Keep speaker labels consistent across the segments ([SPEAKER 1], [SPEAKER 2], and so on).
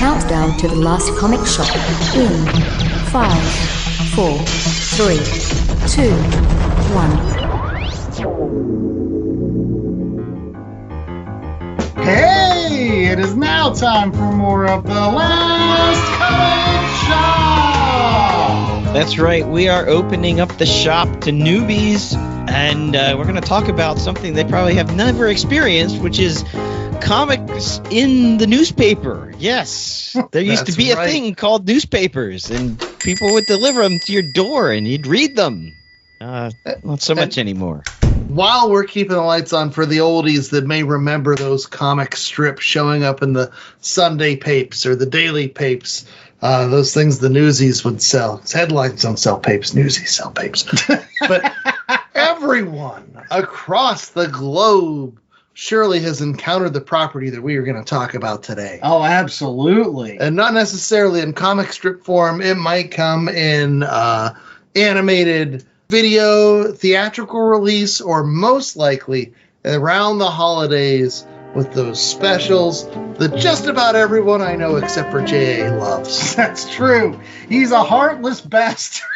[SPEAKER 1] countdown to the last comic shop in 5, 4, 3, 2, 1.
[SPEAKER 2] Hey, it is now time for more of the last comic shop.
[SPEAKER 3] That's right. We are opening up the shop to newbies, and we're going to talk about something they probably have never experienced, which is comics in the newspaper. Yes, there used to be a thing called newspapers, and people would deliver them to your door, and you'd read them. Not so much anymore.
[SPEAKER 4] While we're keeping the lights on for the oldies that may remember those comic strips showing up in the Sunday papes or the daily papes, those things the newsies would sell. Headlines don't sell papes, newsies sell papes. But everyone across the globe surely has encountered the property that we are going to talk about today.
[SPEAKER 2] Oh, absolutely.
[SPEAKER 4] And not necessarily in comic strip form. It might come in animated video, theatrical release, or most likely around the holidays with those specials that just about everyone I know except for J.A. loves.
[SPEAKER 2] That's true. He's a heartless bastard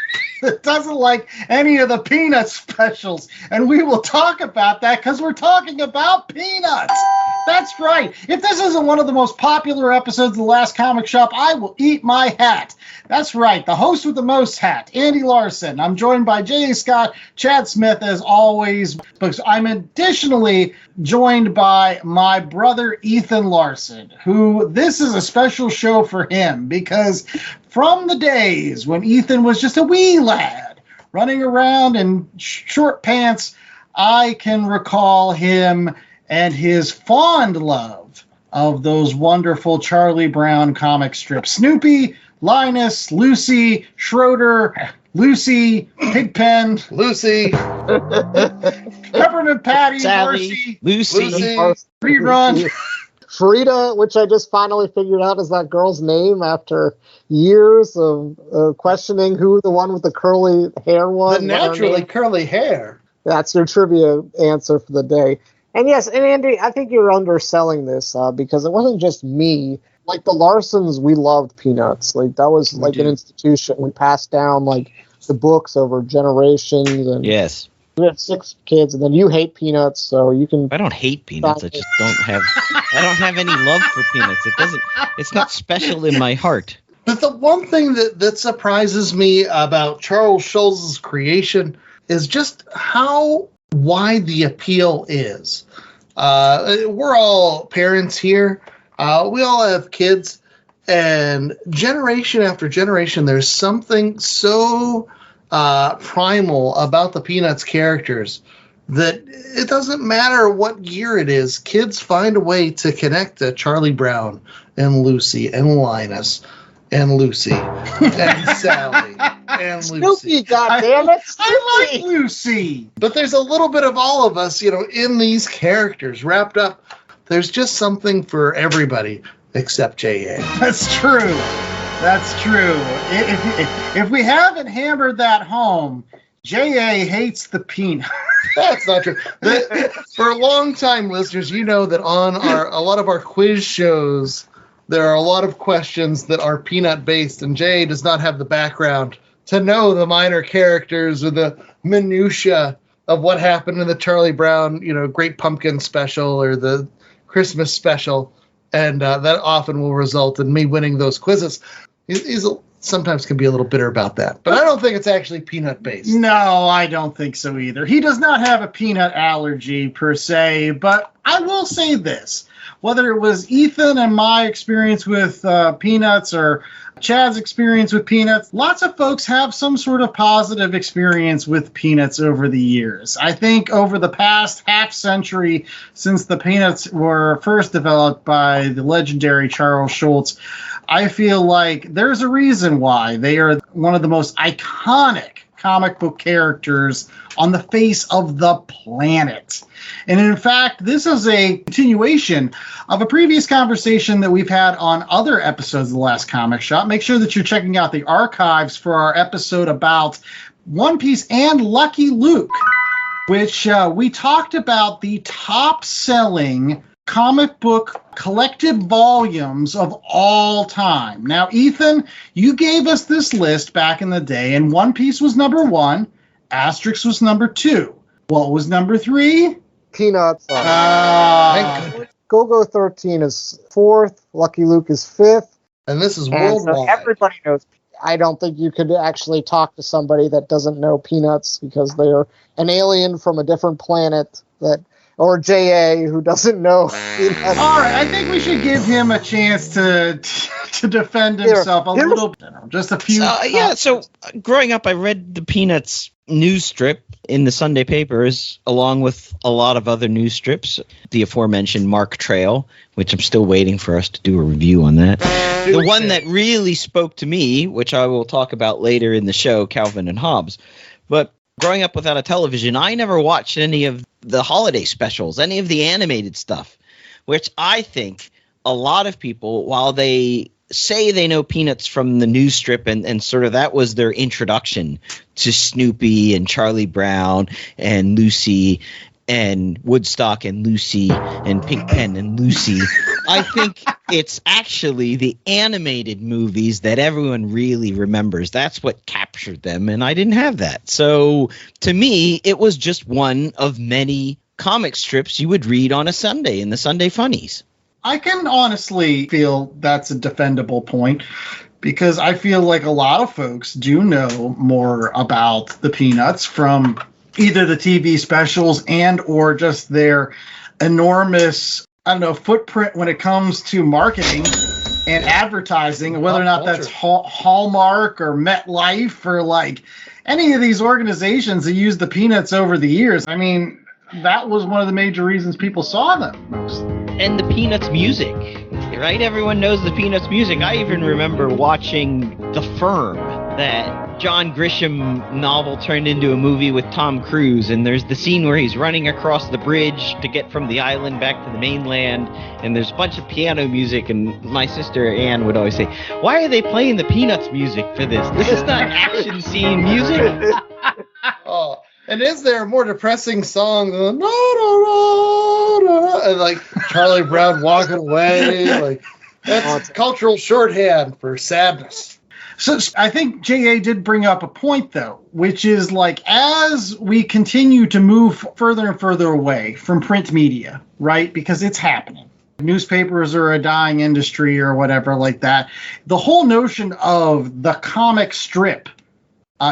[SPEAKER 2] that doesn't like any of the Peanut specials. And we will talk about that because we're talking about Peanuts. That's right. If this isn't one of the most popular episodes of The Last Comic Shop, I will eat my hat. That's right. The host with the most hat, Andy Larson. I'm joined by J.A. Scott, Chad Smith, as always. I'm additionally joined by my brother, Ethan Larson, who this is a special show for him because from the days when Ethan was just a wee lad running around in short pants, I can recall him and his fond love of those wonderful Charlie Brown comic strips. Snoopy, Linus, Lucy, Schroeder, Lucy, Pigpen,
[SPEAKER 4] Lucy,
[SPEAKER 2] Peppermint Patty,
[SPEAKER 3] Sally,
[SPEAKER 2] Marcy,
[SPEAKER 3] Lucy.
[SPEAKER 2] Rerun.
[SPEAKER 5] Frida, which I just finally figured out is that girl's name after years of questioning who the one with the curly hair was.
[SPEAKER 4] The naturally curly hair.
[SPEAKER 5] That's your trivia answer for the day. And yes, and Andy, I think you're underselling this because it wasn't just me. Like the Larsons, we loved Peanuts. Like that was like an institution. We passed down like the books over generations. And
[SPEAKER 3] yes.
[SPEAKER 5] We had 6 kids, and then you hate Peanuts, so you can.
[SPEAKER 3] I don't hate Peanuts. I just don't have. I don't have any love for Peanuts. It doesn't. It's not special in my heart.
[SPEAKER 4] But the one thing that surprises me about Charles Schulz's creation is just how wide the appeal is. We're all parents here. We all have kids, and generation after generation, there's something so primal about the Peanuts characters that it doesn't matter what year it is. Kids find a way to connect to Charlie Brown and Lucy and Linus and Lucy and Sally and Lucy.
[SPEAKER 5] Snoopy, goddammit!
[SPEAKER 2] I like Lucy.
[SPEAKER 4] But there's a little bit of all of us, in these characters wrapped up. There's just something for everybody except J.A.
[SPEAKER 2] That's true. That's true. If we haven't hammered that home, J.A. hates the peanut.
[SPEAKER 4] That's not true. For long-time listeners, you know that on a lot of our quiz shows, there are a lot of questions that are peanut-based, and J.A. does not have the background to know the minor characters or the minutia of what happened in the Charlie Brown, Great Pumpkin special or the Christmas special, and that often will result in me winning those quizzes. He's sometimes can be a little bitter about that, but I don't think it's actually peanut based.
[SPEAKER 2] No, I don't think so either. He does not have a peanut allergy per se, but I will say this. Whether it was Ethan and my experience with Peanuts or Chad's experience with Peanuts, lots of folks have some sort of positive experience with Peanuts over the years. I think over the past half century since the Peanuts were first developed by the legendary Charles Schulz, I feel like there's a reason why they are one of the most iconic comic book characters on the face of the planet. And in fact, this is a continuation of a previous conversation that we've had on other episodes of The Last Comic Shop. Make sure that you're checking out the archives for our episode about One Piece and Lucky Luke, which we talked about the top-selling comic book collected volumes of all time. Now, Ethan, you gave us this list back in the day, and One Piece was number 1, Asterix was number 2. What was number 3?
[SPEAKER 5] Peanuts.
[SPEAKER 4] Thank goodness.
[SPEAKER 5] Go-Go 13 is 4th. Lucky Luke is 5th.
[SPEAKER 4] And this is
[SPEAKER 5] And
[SPEAKER 4] worldwide.
[SPEAKER 5] so everybody knows. I don't think you could actually talk to somebody that doesn't know Peanuts because they're an alien from a different planet or J.A. who doesn't know Peanuts.
[SPEAKER 2] All right, I think we should give him a chance to defend himself a little bit. Just a few.
[SPEAKER 3] So growing up, I read the Peanuts news strip in the Sunday papers, along with a lot of other news strips. The aforementioned Mark Trail, which I'm still waiting for us to do a review on that. The one that really spoke to me, which I will talk about later in the show, Calvin and Hobbes. But growing up without a television, I never watched any of the holiday specials, any of the animated stuff, which I think a lot of people, while they say they know Peanuts from the news strip and sort of that was their introduction to Snoopy and Charlie Brown and Lucy and Woodstock and Lucy and Pigpen and Lucy. I think it's actually the animated movies that everyone really remembers. That's what captured them, and I didn't have that. So to me, it was just one of many comic strips you would read on a Sunday in the Sunday Funnies.
[SPEAKER 2] I can honestly feel that's a defendable point because I feel like a lot of folks do know more about the Peanuts from either the TV specials and or just their enormous, footprint when it comes to marketing and advertising, whether or not that's Hallmark or MetLife or like any of these organizations that use the Peanuts over the years. I mean, that was one of the major reasons people saw them most.
[SPEAKER 3] And the Peanuts music, right? Everyone knows the Peanuts music. I even remember watching The Firm, that John Grisham novel turned into a movie with Tom Cruise, and there's the scene where he's running across the bridge to get from the island back to the mainland, and there's a bunch of piano music, and my sister Ann would always say, why are they playing the Peanuts music for this? This is not action scene music.
[SPEAKER 4] Oh. And is there a more depressing song than and like Charlie Brown walking away? Like that's cultural shorthand for sadness.
[SPEAKER 2] So I think J.A. did bring up a point, though, which is like as we continue to move further and further away from print media, right? Because it's happening. Newspapers are a dying industry or whatever like that. The whole notion of the comic strip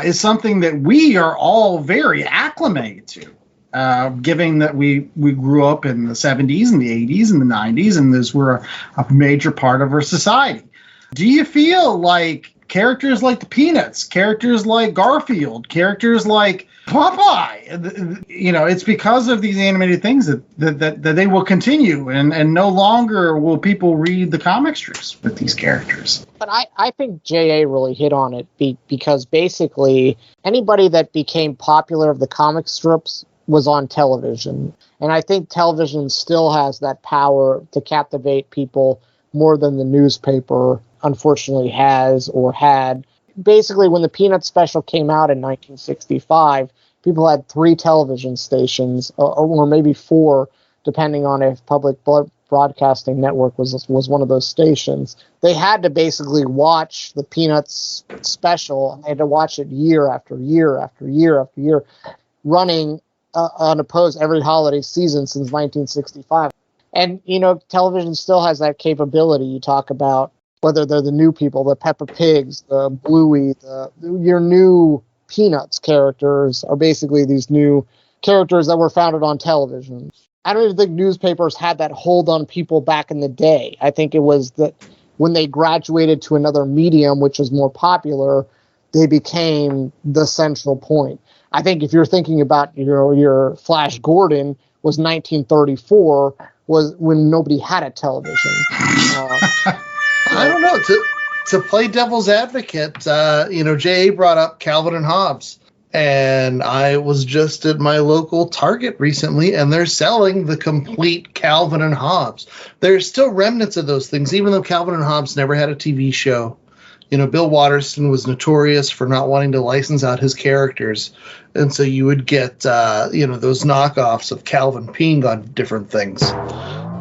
[SPEAKER 2] is something that we are all very acclimated to, given that we grew up in the 70s and the 80s and the 90s, and those were a major part of our society. Do you feel like characters like the Peanuts, characters like Garfield, characters like Popeye, it's because of these animated things that they will continue and no longer will people read the comic strips with these characters.
[SPEAKER 5] But I think J.A. really hit on it because basically anybody that became popular of the comic strips was on television. And I think television still has that power to captivate people more than the newspaper unfortunately has or had. Basically, when the Peanuts special came out in 1965, people had 3 television stations, or maybe 4, depending on if Public Broadcasting Network was one of those stations. They had to basically watch the Peanuts special. They had to watch it year after year after year after year, running unopposed every holiday season since 1965. And, television still has that capability. You talk about whether they're the new people, the Peppa Pigs, the Bluey, your new Peanuts characters are basically these new characters that were founded on television. I don't even think newspapers had that hold on people back in the day. I think it was that when they graduated to another medium, which was more popular, they became the central point. I think if you're thinking about your Flash Gordon was 1934, was when nobody had a television.
[SPEAKER 4] I don't know. To play devil's advocate, J.A. brought up Calvin and Hobbes. And I was just at my local Target recently, and they're selling the complete Calvin and Hobbes. There's still remnants of those things, even though Calvin and Hobbes never had a TV show. Bill Watterson was notorious for not wanting to license out his characters. And so you would get, those knockoffs of Calvin peeing on different things.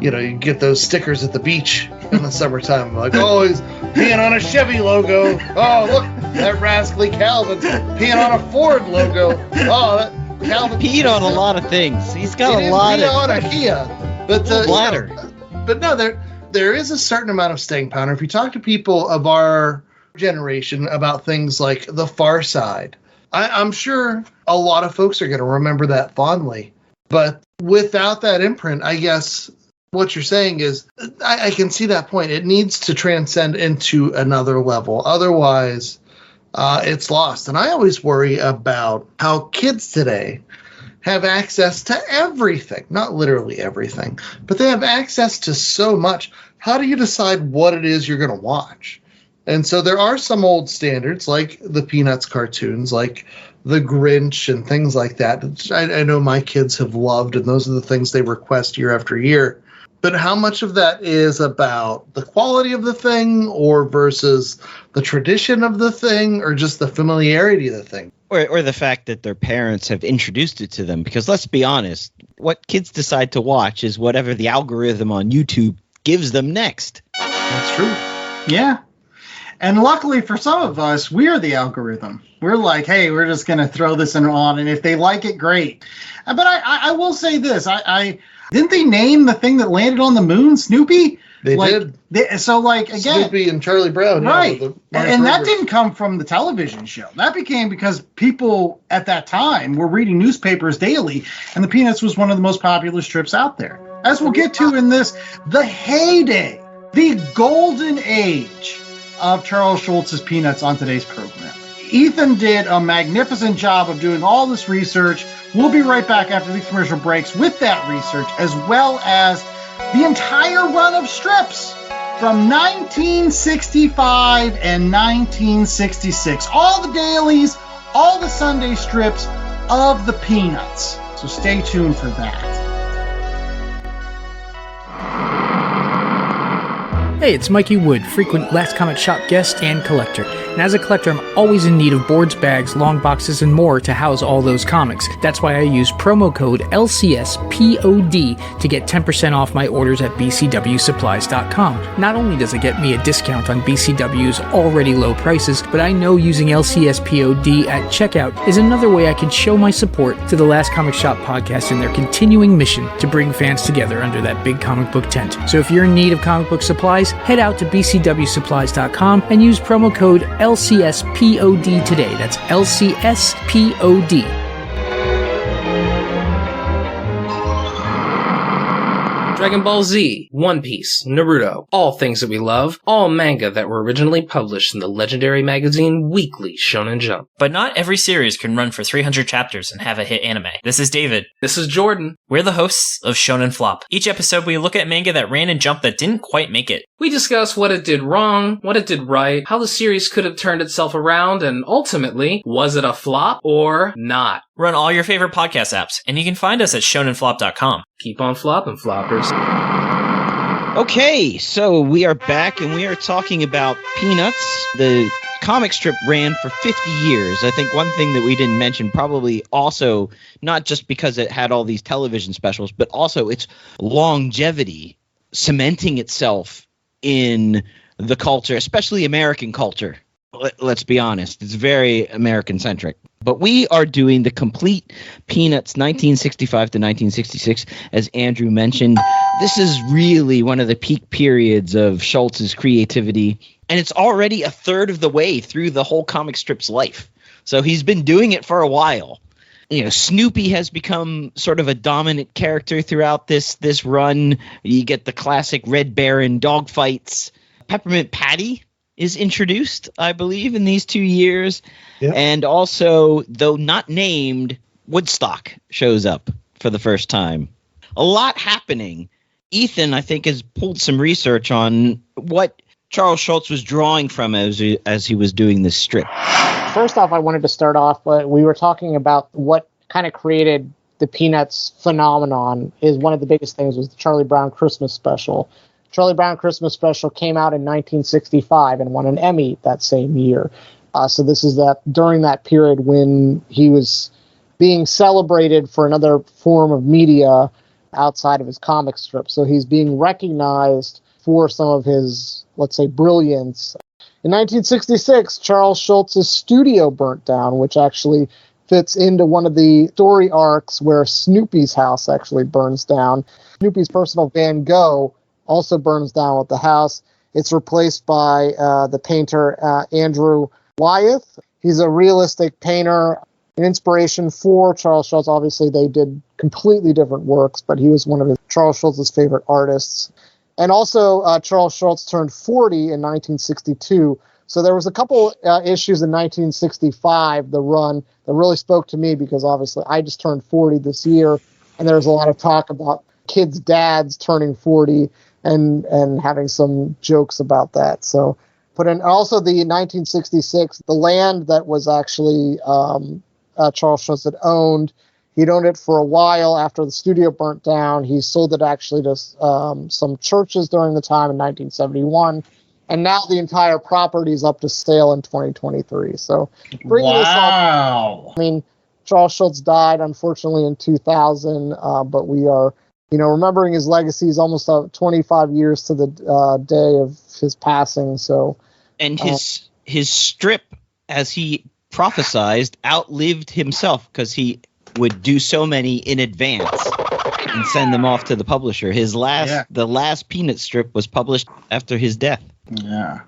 [SPEAKER 4] you get those stickers at the beach in the summertime. Like, oh, he's peeing on a Chevy logo. Oh, look, that rascally Calvin's peeing on a Ford logo. Oh, that Calvin
[SPEAKER 3] peed on a lot of things. He's got a lot of
[SPEAKER 4] on a Kia. But
[SPEAKER 3] bladder.
[SPEAKER 4] But no, there is a certain amount of staying power. If you talk to people of our generation about things like The Far Side, I'm sure a lot of folks are going to remember that fondly. But without that imprint, I guess what you're saying is I can see that point. It needs to transcend into another level. Otherwise, it's lost. And I always worry about how kids today have access to everything, not literally everything, but they have access to so much. How do you decide what it is you're going to watch? And so there are some old standards like the Peanuts cartoons, like the Grinch and things like that. I know my kids have loved, and those are the things they request year after year. But how much of that is about the quality of the thing or versus the tradition of the thing or just the familiarity of the thing?
[SPEAKER 3] Or the fact that their parents have introduced it to them. Because let's be honest, what kids decide to watch is whatever the algorithm on YouTube gives them next.
[SPEAKER 4] That's true.
[SPEAKER 2] Yeah. And luckily for some of us, we're the algorithm. We're like, hey, we're just going to throw this on. And if they like it, great. But I will say this. I didn't they name the thing that landed on the moon Snoopy?
[SPEAKER 4] They did.
[SPEAKER 2] So, like, again.
[SPEAKER 4] Snoopy and Charlie Brown.
[SPEAKER 2] Right.
[SPEAKER 4] Yeah,
[SPEAKER 2] and that didn't come from the television show. That became because people at that time were reading newspapers daily, and the Peanuts was one of the most popular strips out there. As we'll get to in this, the heyday, the golden age of Charles Schulz's Peanuts on today's program. Ethan did a magnificent job of doing all this research. We'll be right back after these commercial breaks with that research, as well as the entire run of strips from 1965 and 1966. All the dailies, all the Sunday strips of the Peanuts. So stay tuned for that.
[SPEAKER 6] Hey, it's Mikey Wood, frequent Last Comic Shop guest and collector. And as a collector, I'm always in need of boards, bags, long boxes, and more to house all those comics. That's why I use promo code LCSPOD to get 10% off my orders at BCWSupplies.com. Not only does it get me a discount on BCW's already low prices, but I know using LCSPOD at checkout is another way I can show my support to the Last Comic Shop podcast in their continuing mission to bring fans together under that big comic book tent. So if you're in need of comic book supplies, head out to BCWSupplies.com and use promo code LCSPOD today. That's LCSPOD.
[SPEAKER 7] Dragon Ball Z, One Piece, Naruto, all things that we love, all manga that were originally published in the legendary magazine Weekly Shonen Jump.
[SPEAKER 8] But not every series can run for 300 chapters and have a hit anime. This is David.
[SPEAKER 7] This is Jordan.
[SPEAKER 8] We're the hosts of Shonen Flop. Each episode we look at manga that ran in Jump that didn't quite make it.
[SPEAKER 7] We discuss what it did wrong, what it did right, how the series could have turned itself around, and ultimately, was it a flop or not?
[SPEAKER 8] We're on all your favorite podcast apps, and you can find us at shonenflop.com.
[SPEAKER 7] Keep on flopping, floppers.
[SPEAKER 3] Okay, so we are back, and we are talking about Peanuts. The comic strip ran for 50 years. I think one thing that we didn't mention, probably also, not just because it had all these television specials, but also its longevity, cementing itself in the culture, especially American culture. Let's be honest, it's very American-centric. But we are doing the complete Peanuts 1965 to 1966, as Andrew mentioned. This is really one of the peak periods of Schulz's creativity, and it's already a third of the way through the whole comic strip's life. So he's been doing it for a while. You know, Snoopy has become sort of a dominant character throughout this run. You get the classic Red Baron dogfights. Peppermint Patty is introduced, I believe, in these 2 years. Yep. And also, though not named, Woodstock shows up for the first time. A lot happening. Ethan, I think, has pulled some research on what Charles Schulz was drawing from as he was doing this strip.
[SPEAKER 5] First off, I wanted to start off, we were talking about what kind of created the Peanuts phenomenon. Is one of the biggest things was the Charlie Brown Christmas special. Charlie Brown Christmas special came out in 1965 and won an Emmy that same year. So this is that during that period when he was being celebrated for another form of media outside of his comic strip. So he's being recognized for some of his, let's say, brilliance. In 1966, Charles Schulz's studio burnt down, which actually fits into one of the story arcs where Snoopy's house actually burns down. Snoopy's personal Van Gogh also burns down with the house. It's replaced by the painter Andrew Wyeth. He's a realistic painter, an inspiration for Charles Schulz. Obviously, they did completely different works, but he was one of Charles Schulz's favorite artists. And also, Charles Schulz turned 40 in 1962. So there was a couple issues in 1965, the run, that really spoke to me because obviously I just turned 40 this year, and there was a lot of talk about kids' dads turning 40 and having some jokes about that. So, but in also the 1966, the land that was actually Charles Schulz had owned, he'd owned it for a while after the studio burnt down. He sold it actually to some churches during the time in 1971. And now the entire property is up to sale in 2023. So, bringing this up, I mean, Charles Schulz died, unfortunately, in 2000, but we are, remembering his legacy is almost 25 years to the day of his passing. So,
[SPEAKER 3] and his strip, as he prophesized, outlived himself because he would do so many in advance and send them off to the publisher. The last Peanut strip was published after his death.
[SPEAKER 2] Yeah.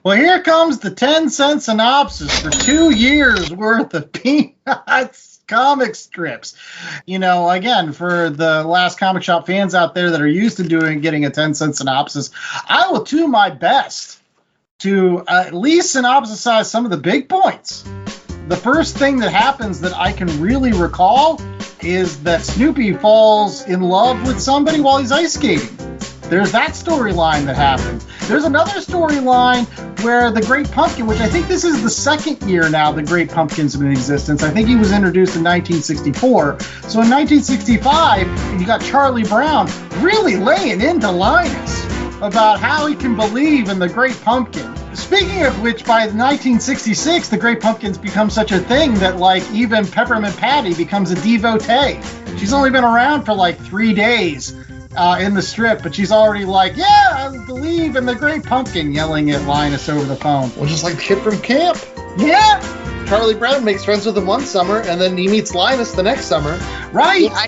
[SPEAKER 2] Well, here comes the 10-cent synopsis for 2 years worth of Peanuts comic strips. Again, for the last comic shop fans out there that are used to getting a 10-cent synopsis, I will do my best to at least synopsisize some of the big points. The first thing that happens that I can really recall is that Snoopy falls in love with somebody while he's ice skating. There's that storyline that happened. There's another storyline where the Great Pumpkin, which I think this is the second year now the Great Pumpkin's been in existence. I think he was introduced in 1964. So in 1965, you got Charlie Brown really laying into Linus about how he can believe in the Great Pumpkin. Speaking of which, by 1966, the Great Pumpkin's become such a thing that, even Peppermint Patty becomes a devotee. She's only been around for 3 days in the strip, but she's already I believe in the Great Pumpkin, yelling at Linus over the phone.
[SPEAKER 4] Well, just like the kid from camp.
[SPEAKER 2] Yeah.
[SPEAKER 4] Charlie Brown makes friends with him one summer, and then he meets Linus the next summer.
[SPEAKER 2] Right.
[SPEAKER 5] Yeah,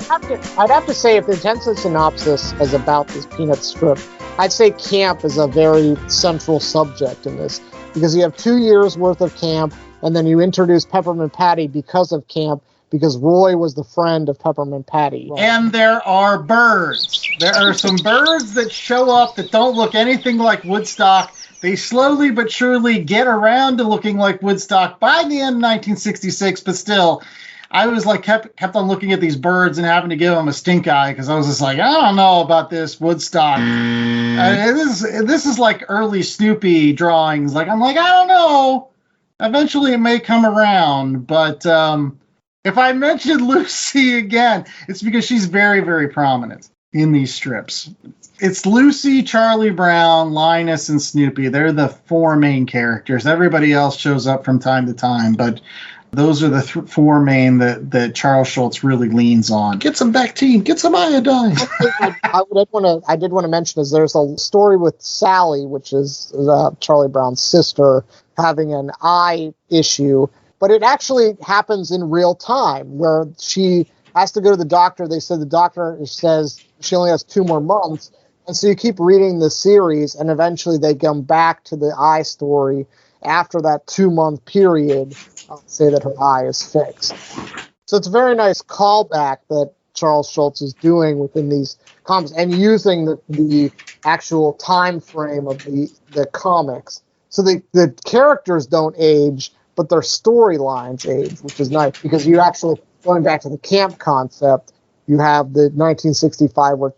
[SPEAKER 5] I'd have to say, if the 10-cent synopsis is about this Peanut strip, I'd say camp is a very central subject in this, because you have 2 years worth of camp, and then you introduce Peppermint Patty because of camp, because Roy was the friend of Peppermint Patty.
[SPEAKER 2] And there are birds. There are some birds that show up that don't look anything like Woodstock. They slowly but surely get around to looking like Woodstock by the end of 1966, but still, I was kept on looking at these birds and having to give them a stink eye because I was just I don't know about this Woodstock. This is like early Snoopy drawings. I don't know. Eventually it may come around, but if I mention Lucy again, it's because she's very, very prominent in these strips. It's Lucy, Charlie Brown, Linus, and Snoopy. They're the 4 main characters. Everybody else shows up from time to time, but those are the 4 main that Charles Schulz really leans on.
[SPEAKER 4] Get some Bactine, get some iodine.
[SPEAKER 5] I did want to mention is there's a story with Sally, which is Charlie Brown's sister, having an eye issue, but it actually happens in real time where she has to go to the doctor. They said the doctor says she only has 2 more months. And so you keep reading the series, and eventually they come back to the eye story after that 2-month period, say that her eye is fixed. So it's a very nice callback that Charles Schulz is doing within these comics and using the actual time frame of the comics. So the characters don't age, but their storylines age, which is nice because you actually, going back to the camp concept, you have the 1965 where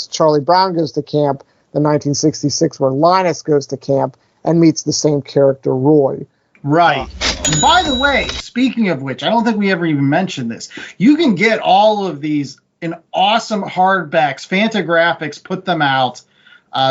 [SPEAKER 5] Charlie Brown goes to camp, the 1966 where Linus goes to camp and meets the same character, Roy.
[SPEAKER 2] Right. And by the way, speaking of which, I don't think we ever even mentioned this. You can get all of these in awesome hardbacks. Fantagraphics put them out.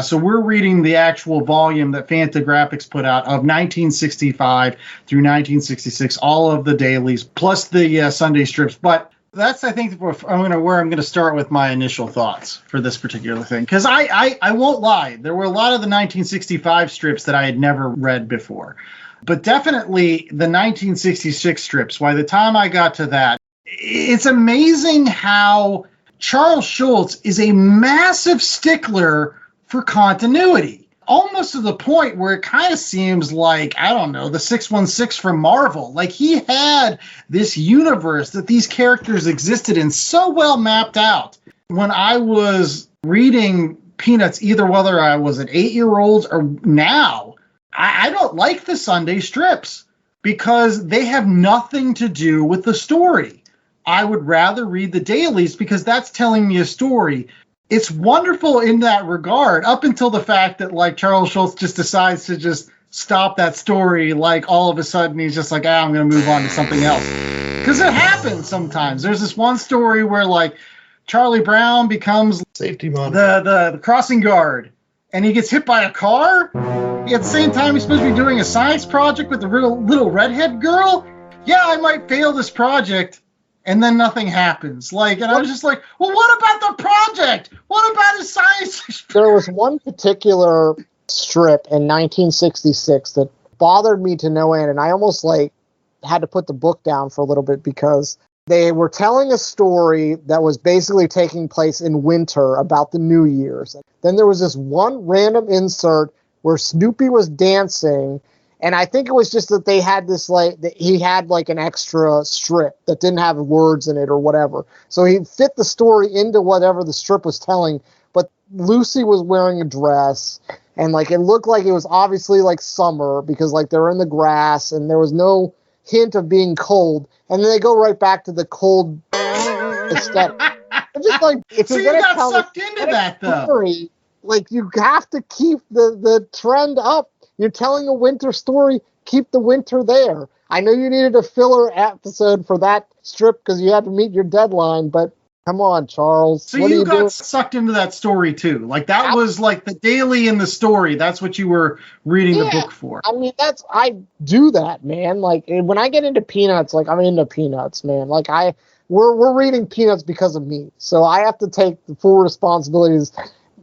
[SPEAKER 2] So we're reading the actual volume that Fantagraphics put out of 1965 through 1966, all of the dailies, plus the Sunday strips. But That's, I think, where I'm going to start with my initial thoughts for this particular thing. Because I won't lie. There were a lot of the 1965 strips that I had never read before. But definitely the 1966 strips, by the time I got to that, it's amazing how Charles Schulz is a massive stickler for continuity. Almost to the point where it kind of seems like, I don't know, the 616 from Marvel. Like, he had this universe that these characters existed in so well mapped out. When I was reading Peanuts, either whether I was an 8-year-old or now, I don't like the Sunday strips because they have nothing to do with the story. I would rather read the dailies because that's telling me a story. It's wonderful in that regard, up until the fact that, like, Charles Schulz just decides to just stop that story. Like, all of a sudden he's just like, I'm going to move on to something else. Because it happens sometimes. There's this one story where, like, Charlie Brown becomes
[SPEAKER 4] safety monitor,
[SPEAKER 2] the crossing guard, and he gets hit by a car. At the same time, he's supposed to be doing a science project with the little redhead girl. Yeah, I might fail this project. And then nothing happens. Like, and I was just like, well, what about the project? What about his science?
[SPEAKER 5] There was one particular strip in 1966 that bothered me to no end, and I almost like had to put the book down for a little bit because they were telling a story that was basically taking place in winter about the New Year's. Then there was this one random insert where Snoopy was dancing. And I think it was just that they had this, like, he had like an extra strip that didn't have words in it or whatever. So he fit the story into whatever the strip was telling. But Lucy was wearing a dress, and like it looked like it was obviously like summer because like they're in the grass and there was no hint of being cold. And then they go right back to the cold aesthetic. It's just like, if
[SPEAKER 2] so
[SPEAKER 5] you're
[SPEAKER 2] you
[SPEAKER 5] gonna
[SPEAKER 2] got sucked into that though.
[SPEAKER 5] Story, like, you have to keep the trend up. You're telling a winter story, keep the winter there. I know you needed a filler episode for that strip because you had to meet your deadline, but come on, Charles.
[SPEAKER 2] So you got sucked into that story too. Like, that was like the daily in the story. That's what you were reading the book for.
[SPEAKER 5] I mean, I do that, man. Like, when I get into Peanuts, like, I'm into Peanuts, man. Like, we're reading Peanuts because of me. So I have to take the full responsibility as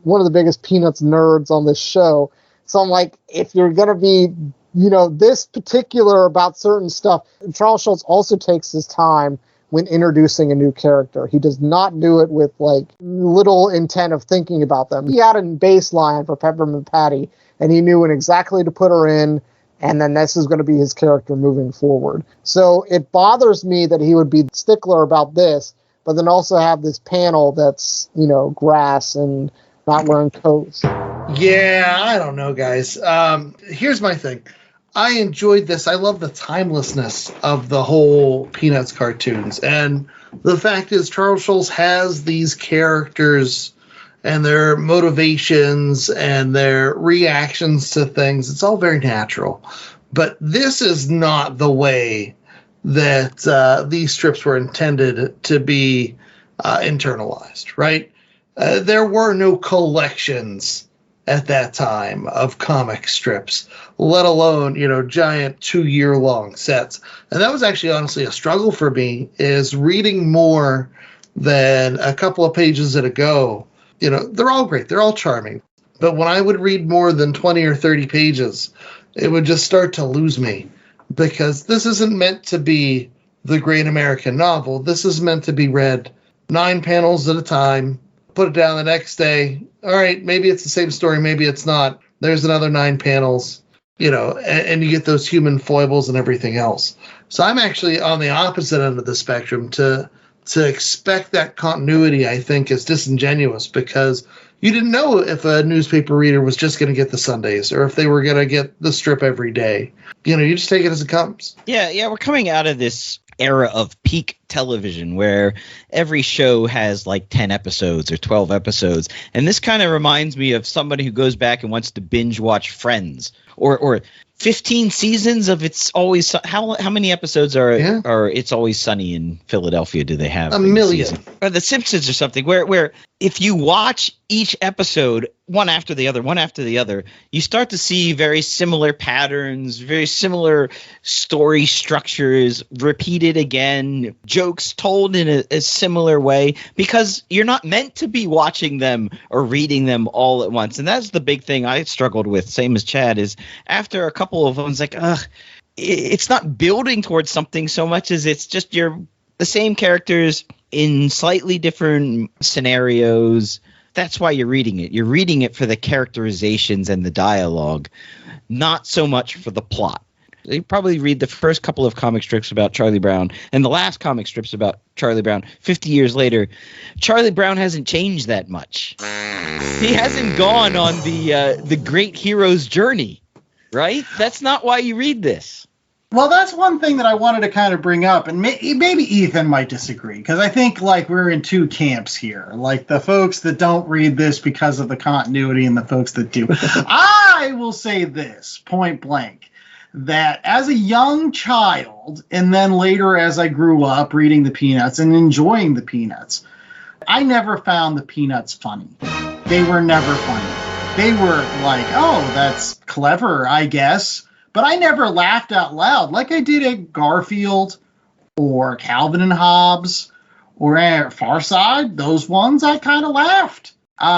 [SPEAKER 5] one of the biggest Peanuts nerds on this show. So I'm like, if you're going to be, this particular about certain stuff, Charles Schulz also takes his time when introducing a new character. He does not do it with, like, little intent of thinking about them. He had a baseline for Peppermint Patty, and he knew when exactly to put her in, and then this is going to be his character moving forward. So it bothers me that he would be stickler about this, but then also have this panel that's, grass and not wearing coats.
[SPEAKER 4] Yeah, I don't know, guys. Here's my thing. I enjoyed this. I love the timelessness of the whole Peanuts cartoons. And the fact is, Charles Schulz has these characters and their motivations and their reactions to things. It's all very natural. But this is not the way that these strips were intended to be internalized, right? There were no collections at that time of comic strips, let alone, giant 2-year-long sets. And that was actually honestly a struggle for me, is reading more than a couple of pages at a go. They're all great. They're all charming. But when I would read more than 20 or 30 pages, it would just start to lose me, because this isn't meant to be the great American novel. This is meant to be read 9 panels at a time, put it down the next day. All right, maybe it's the same story, maybe it's not. There's another 9 panels, and you get those human foibles and everything else. So I'm actually on the opposite end of the spectrum. To expect that continuity, I think, is disingenuous, because you didn't know if a newspaper reader was just going to get the Sundays or if they were going to get the strip every day. You just take it as it comes.
[SPEAKER 3] Yeah, we're coming out of this era of peak television where every show has like 10 episodes or 12 episodes. And this kind of reminds me of somebody who goes back and wants to binge watch Friends or 15 seasons of It's Always how many episodes are It's Always Sunny in Philadelphia do they have?
[SPEAKER 4] A million.
[SPEAKER 3] Or The Simpsons or something where if you watch each episode one after the other, you start to see very similar patterns, very similar story structures repeated again, jokes told in a similar way, because you're not meant to be watching them or reading them all at once. And that's the big thing I struggled with, same as Chad, is after a couple of them, it's like, it's not building towards something so much as it's just the same characters in slightly different scenarios. That's why you're reading it. You're reading it for the characterizations and the dialogue, not so much for the plot. You probably read the first couple of comic strips about Charlie Brown and the last comic strips about Charlie Brown 50 years later. Charlie Brown hasn't changed that much. He hasn't gone on the great hero's journey, right? That's not why you read this.
[SPEAKER 2] Well, that's one thing that I wanted to kind of bring up, and maybe Ethan might disagree, because I think like we're in two camps here, like the folks that don't read this because of the continuity and the folks that do. I will say this, point blank, that as a young child, and then later as I grew up reading the Peanuts and enjoying the Peanuts, I never found the Peanuts funny. They were never funny. They were like, oh, that's clever, I guess. But I never laughed out loud like I did at Garfield or Calvin and Hobbes or at Far Side. Those ones I kind of laughed.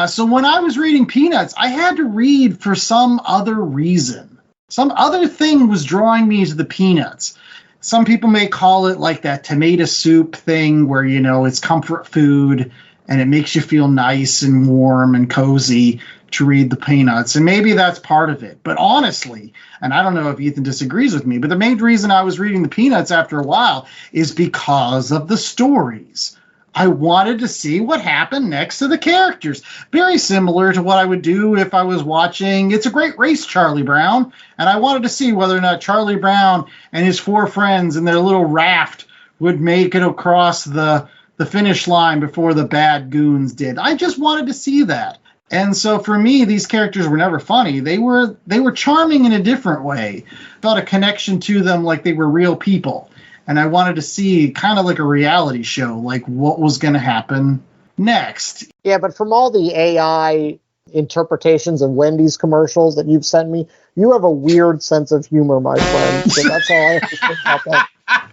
[SPEAKER 2] So when I was reading Peanuts, I had to read for some other reason. Some other thing was drawing me to the Peanuts. Some people may call it like that tomato soup thing where, you know, it's comfort food and it makes you feel nice and warm and cozy to read the Peanuts. And maybe that's part of it. But honestly, and I don't know if Ethan disagrees with me, but the main reason I was reading the Peanuts after a while is because of the stories. I wanted to see what happened next to the characters. Very similar to what I would do if I was watching It's a Great Race, Charlie Brown, and I wanted to see whether or not Charlie Brown and his four friends and their little raft would make it across the finish line before the bad goons did. I just wanted to see that. And so for me, these characters were never funny. They were charming in a different way. I felt a connection to them like they were real people. And I wanted to see kind of like a reality show, like what was going to happen next.
[SPEAKER 5] Yeah, but from all the AI interpretations of Wendy's commercials that you've sent me, you have a weird sense of humor, my friend. So that's all I have to say about that.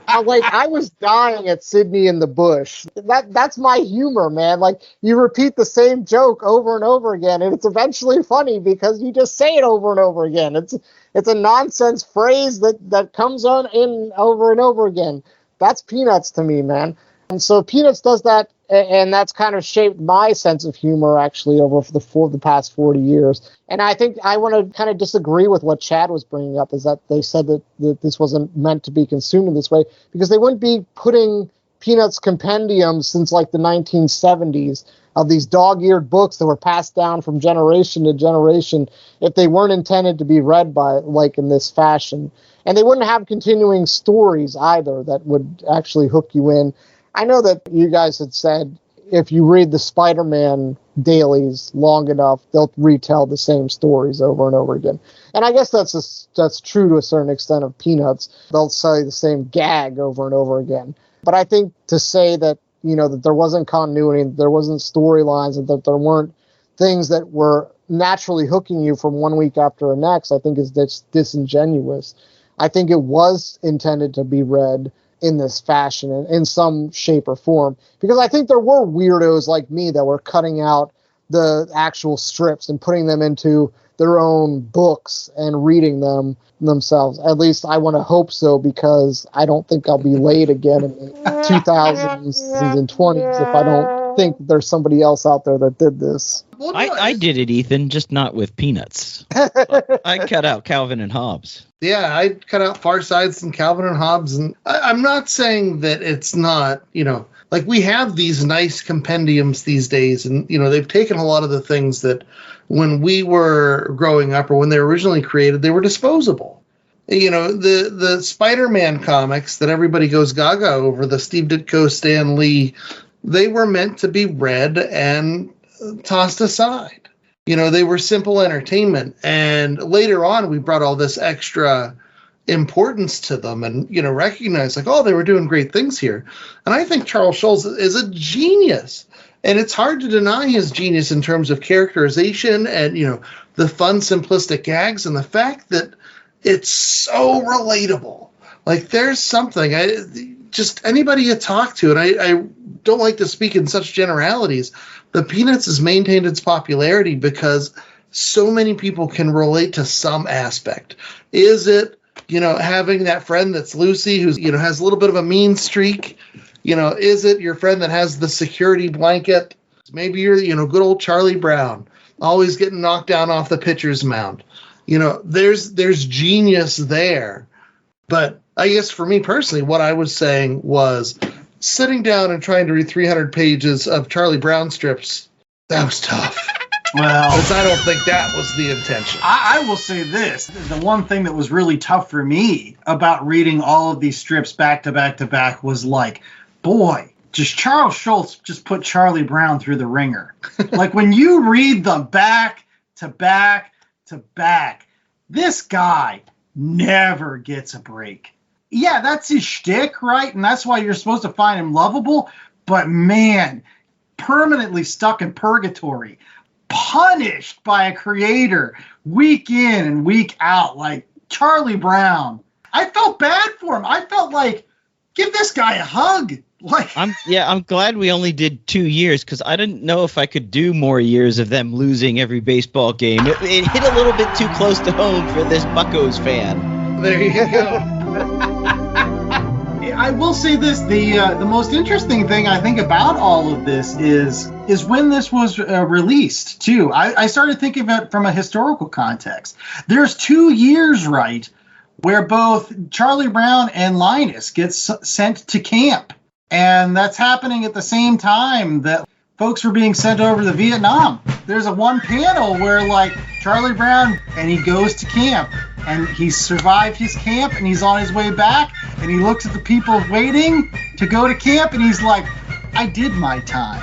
[SPEAKER 5] I was dying at Sydney in the Bush. That's my humor, man. Like, you repeat the same joke over and over again, and it's eventually funny because you just say it over and over again. It's a nonsense phrase that comes on in over and over again. That's Peanuts to me, man. And so Peanuts does that, and that's kind of shaped my sense of humor, actually, over the past 40 years. And I think I want to kind of disagree with what Chad was bringing up, is that they said that this wasn't meant to be consumed in this way, because they wouldn't be putting Peanuts compendiums since, like, the 1970s of these dog-eared books that were passed down from generation to generation if they weren't intended to be read by, like, in this fashion. And they wouldn't have continuing stories either that would actually hook you in. I know that you guys had said if you read the Spider-Man dailies long enough, they'll retell the same stories over and over again. And I guess that's true to a certain extent of Peanuts. They'll say the same gag over and over again. But I think to say that, you know, that there wasn't continuity, that there wasn't storylines, and that there weren't things that were naturally hooking you from one week after the next, I think is disingenuous. I think it was intended to be read in this fashion, in some shape or form, because I think there were weirdos like me that were cutting out the actual strips and putting them into their own books and reading them themselves. At least I want to hope so, because I don't think I'll be late again in the 2000s and 20s if I don't think that there's somebody else out there that did this.
[SPEAKER 3] I did it, Ethan, just not with Peanuts. I cut out Calvin and Hobbes.
[SPEAKER 4] Yeah, I cut out Far Sides and Calvin and Hobbes. And I'm not saying that it's not, you know, like we have these nice compendiums these days. And, you know, they've taken a lot of the things that when we were growing up or when they were originally created, they were disposable. You know, the Spider-Man comics that everybody goes gaga over, the Steve Ditko, Stan Lee, they were meant to be read and tossed aside. You know, they were simple entertainment. And later on, we brought all this extra importance to them and, you know, recognized like, oh, they were doing great things here. And I think Charles Schulz is a genius. And it's hard to deny his genius in terms of characterization and, you know, the fun, simplistic gags and the fact that it's so relatable. Like, there's something. just anybody you talk to, and I don't like to speak in such generalities, the Peanuts has maintained its popularity because so many people can relate to some aspect. Is it, having that friend that's Lucy who's, has a little bit of a mean streak? Is it your friend that has the security blanket? Maybe you're, good old Charlie Brown, always getting knocked down off the pitcher's mound. There's genius there. But I guess for me personally, what I was saying was sitting down and trying to read 300 pages of Charlie Brown strips, that was tough.
[SPEAKER 2] Well,
[SPEAKER 4] because I don't think that was the intention.
[SPEAKER 2] I will say this. The one thing that was really tough for me about reading all of these strips back to back to back was like, boy, just Charles Schulz just put Charlie Brown through the ringer. Like when you read them back to back to back, this guy never gets a break. Yeah, that's his shtick, right? And that's why you're supposed to find him lovable. But man, permanently stuck in purgatory, punished by a creator week in and week out, like Charlie Brown. I felt bad for him. I felt like, give this guy a hug. Like,
[SPEAKER 3] I'm glad we only did 2 years, because I didn't know if I could do more years of them losing every baseball game. It hit a little bit too close to home for this Buccos fan.
[SPEAKER 4] There you go.
[SPEAKER 2] I will say this: the most interesting thing I think about all of this is when this was released too. I started thinking of it from a historical context. There's 2 years, right, where both Charlie Brown and Linus get sent to camp, and that's happening at the same time that folks were being sent over to Vietnam. There's one panel where like Charlie Brown, and he goes to camp, and he survived his camp, and he's on his way back, and he looks at the people waiting to go to camp, and he's like, I did my time.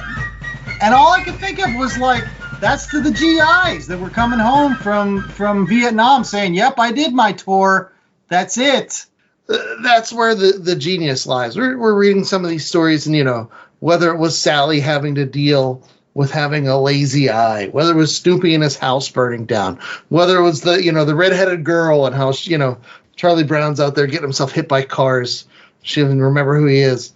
[SPEAKER 2] And all I could think of was like, that's to the GIs that were coming home from Vietnam saying, yep, I did my tour. That's it.
[SPEAKER 4] That's where the genius lies. We're reading some of these stories, and, whether it was Sally having to deal with having a lazy eye, whether it was Snoopy and his house burning down, whether it was the redheaded girl and how, Charlie Brown's out there getting himself hit by cars. She doesn't remember who he is.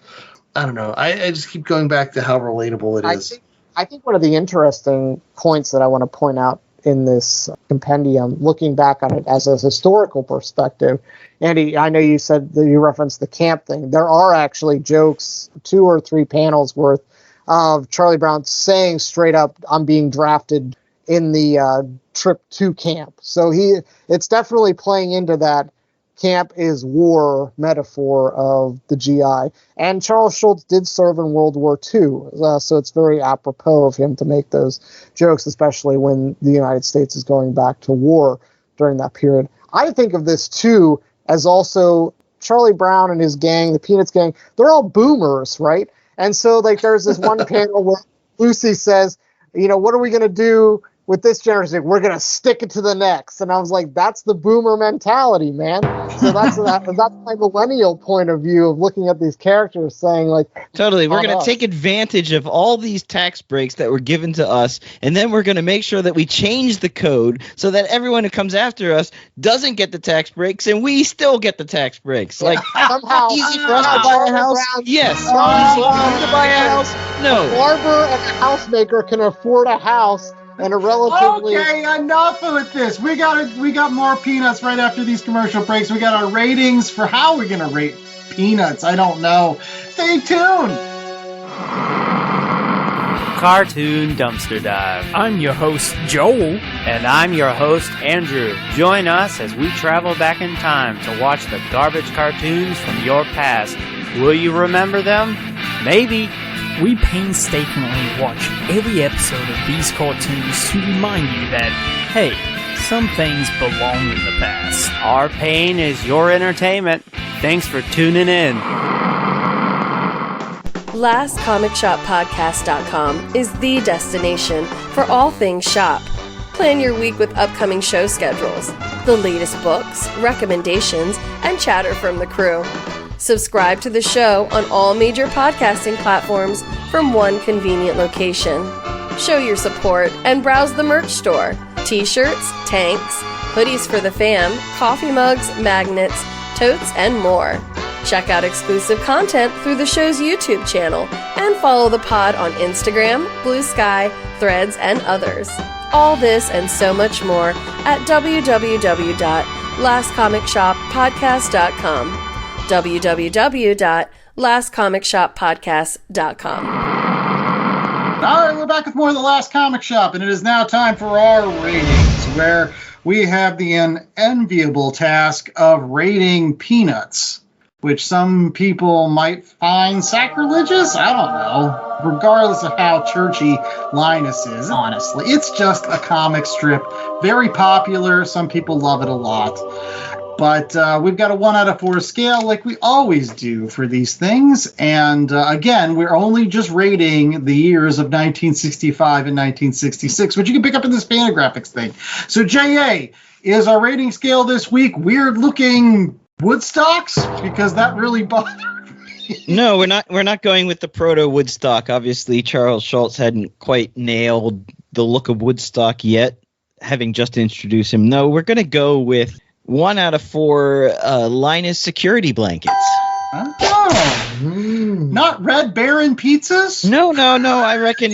[SPEAKER 4] I don't know. I just keep going back to how relatable it is.
[SPEAKER 5] I think one of the interesting points that I want to point out in this compendium, looking back on it as a historical perspective, Andy, I know you said that you referenced the camp thing. There are actually jokes, 2 or 3 panels worth, of Charlie Brown saying straight up, I'm being drafted in the trip to camp. So it's definitely playing into that camp is war metaphor of the GI. And Charles Schulz did serve in World War II, so it's very apropos of him to make those jokes, especially when the United States is going back to war during that period. I think of this, too, as also Charlie Brown and his gang, the Peanuts gang, they're all boomers, right? And so, like, there's this one panel where Lucy says, what are we going to do with this generation? We're going to stick it to the next. And I was like, that's the boomer mentality, man. So that's my millennial point of view of looking at these characters saying, like,
[SPEAKER 3] totally, we're going to take advantage of all these tax breaks that were given to us, and then we're going to make sure that we change the code so that everyone who comes after us doesn't get the tax breaks, and we still get the tax breaks. Like,
[SPEAKER 5] somehow
[SPEAKER 3] easy for us to buy a house? Yes. Easy for you to buy a house? No.
[SPEAKER 5] A barber and a housemaker can afford a house. And a relatively
[SPEAKER 2] enough with this. We got more Peanuts right after these commercial breaks. We got our ratings for how we're gonna rate Peanuts. I don't know. Stay tuned.
[SPEAKER 9] Cartoon Dumpster Dive.
[SPEAKER 6] I'm your host, Joel.
[SPEAKER 9] And I'm your host, Andrew. Join us as we travel back in time to watch the garbage cartoons from your past. Will you remember them? Maybe.
[SPEAKER 6] We painstakingly watch every episode of these cartoons to remind you that, hey, some things belong in the past.
[SPEAKER 9] Our pain is your entertainment. Thanks for tuning in.
[SPEAKER 10] LastComicShopPodcast.com is the destination for all things shop. Plan your week with upcoming show schedules, the latest books, recommendations, and chatter from the crew. Subscribe to the show on all major podcasting platforms from one convenient location. Show your support and browse the merch store. T-shirts, tanks, hoodies for the fam, coffee mugs, magnets, totes, and more. Check out exclusive content through the show's YouTube channel and follow the pod on Instagram, Blue Sky, Threads, and others. All this and so much more at www.lastcomicshoppodcast.com. www.lastcomicshoppodcast.com.
[SPEAKER 2] All right, we're back with more of The Last Comic Shop, and it is now time for our ratings, where we have the unenviable task of rating Peanuts, which some people might find sacrilegious. I don't know. Regardless of how churchy Linus is, honestly, it's just a comic strip. Very popular. Some people love it a lot. But we've got a 1 out of 4 scale like we always do for these things. And again, we're only just rating the years of 1965 and 1966, which you can pick up in this Fantagraphics thing. So, J.A., is our rating scale this week weird-looking Woodstocks? Because that really bothered me.
[SPEAKER 3] No, we're not going with the proto-Woodstock. Obviously, Charles Schulz hadn't quite nailed the look of Woodstock yet, having just introduced him. No, we're going to go with 1 out of 4 Linus security blankets.
[SPEAKER 2] Oh, not Red Baron pizzas?
[SPEAKER 3] No. I reckon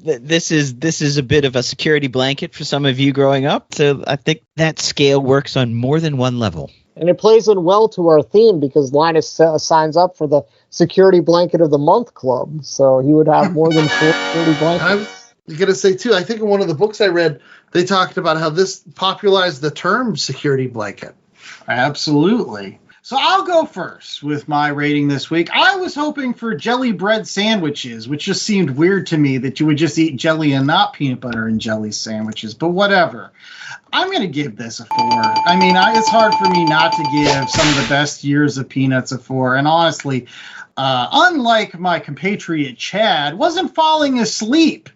[SPEAKER 3] that this is a bit of a security blanket for some of you growing up. So I think that scale works on more than one level.
[SPEAKER 5] And it plays in well to our theme because Linus signs up for the Security Blanket of the Month Club. So he would have more than 4 security blankets.
[SPEAKER 4] I was going to say, too, I think in one of the books I read, they talked about how this popularized the term security blanket.
[SPEAKER 2] Absolutely. So I'll go first with my rating this week. I was hoping for jelly bread sandwiches, which just seemed weird to me that you would just eat jelly and not peanut butter and jelly sandwiches, but whatever. I'm going to give this a 4. I mean, it's hard for me not to give some of the best years of Peanuts a 4. And honestly, unlike my compatriot Chad, wasn't falling asleep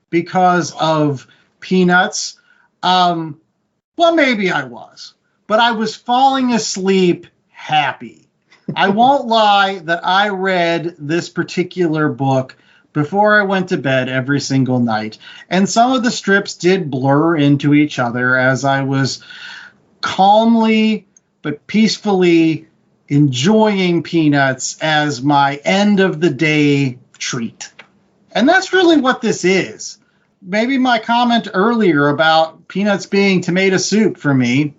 [SPEAKER 2] because of Peanuts. Well, maybe I was, but I was falling asleep happy. I won't lie that I read this particular book before I went to bed every single night, and some of the strips did blur into each other as I was calmly but peacefully enjoying Peanuts as my end of the day treat. And that's really what this is. Maybe my comment earlier about Peanuts being tomato soup for me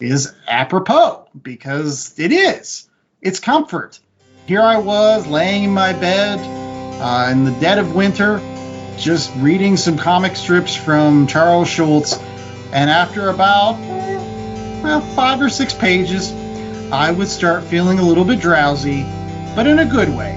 [SPEAKER 2] is apropos, because it is. It's comfort. Here I was laying in my bed in the dead of winter, just reading some comic strips from Charles Schulz, and after about 5 or 6 pages, I would start feeling a little bit drowsy, but in a good way,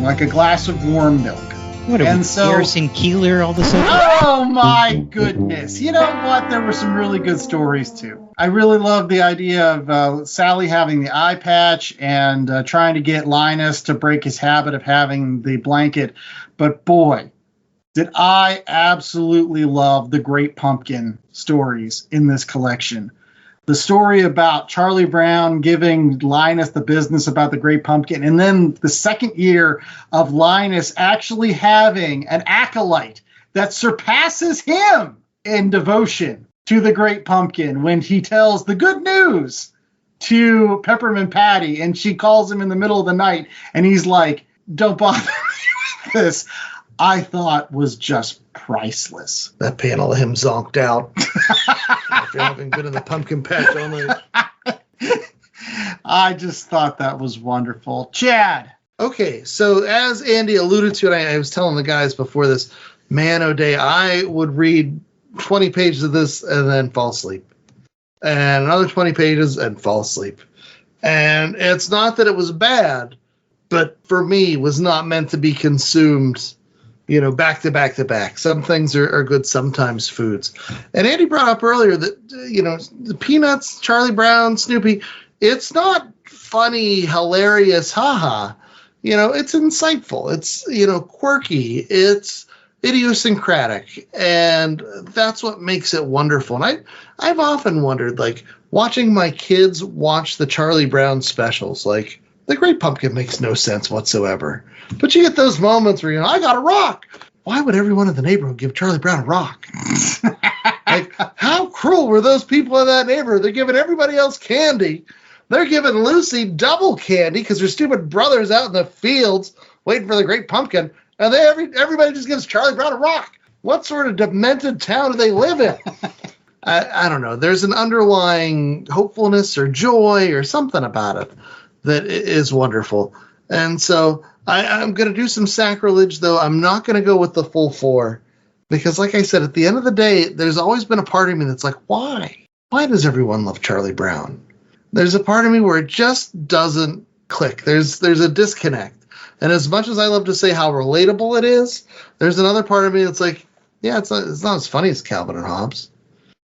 [SPEAKER 2] like a glass of warm milk.
[SPEAKER 3] What are we, Harrison Keeler all of a sudden?
[SPEAKER 2] Oh my goodness. You know what? There were some really good stories too. I really love the idea of Sally having the eye patch and trying to get Linus to break his habit of having the blanket. But boy, did I absolutely love the Great Pumpkin stories in this collection. The story about Charlie Brown giving Linus the business about the Great Pumpkin, and then the second year of Linus actually having an acolyte that surpasses him in devotion to the Great Pumpkin when he tells the good news to Peppermint Patty, and she calls him in the middle of the night, and he's like, "Don't bother me with this," I thought was just priceless.
[SPEAKER 4] That panel of him zonked out. After having been in the pumpkin patch all night.
[SPEAKER 2] I just thought that was wonderful. Chad.
[SPEAKER 4] Okay, so as Andy alluded to, and I was telling the guys before this, man, oh day, I would read 20 pages of this and then fall asleep. And another 20 pages and fall asleep. And it's not that it was bad, but for me, was not meant to be consumed, back to back to back. Some things are good, sometimes foods. And Andy brought up earlier that, the Peanuts, Charlie Brown, Snoopy, it's not funny, hilarious, haha. It's insightful. It's, quirky. It's idiosyncratic. And that's what makes it wonderful. And I've often wondered, watching my kids watch the Charlie Brown specials, The Great Pumpkin makes no sense whatsoever. But you get those moments where, I got a rock. Why would everyone in the neighborhood give Charlie Brown a rock? How cruel were those people in that neighborhood? They're giving everybody else candy. They're giving Lucy double candy because her stupid brother's out in the fields waiting for the great pumpkin, and everybody just gives Charlie Brown a rock. What sort of demented town do they live in? I don't know. There's an underlying hopefulness or joy or something about it that is wonderful. And so I'm going to do some sacrilege, though. I'm not going to go with the full 4 because, like I said, at the end of the day, there's always been a part of me that's like, why? Why does everyone love Charlie Brown? There's a part of me where it just doesn't click. There's a disconnect. And as much as I love to say how relatable it is, there's another part of me that's like, yeah, it's not as funny as Calvin and Hobbes.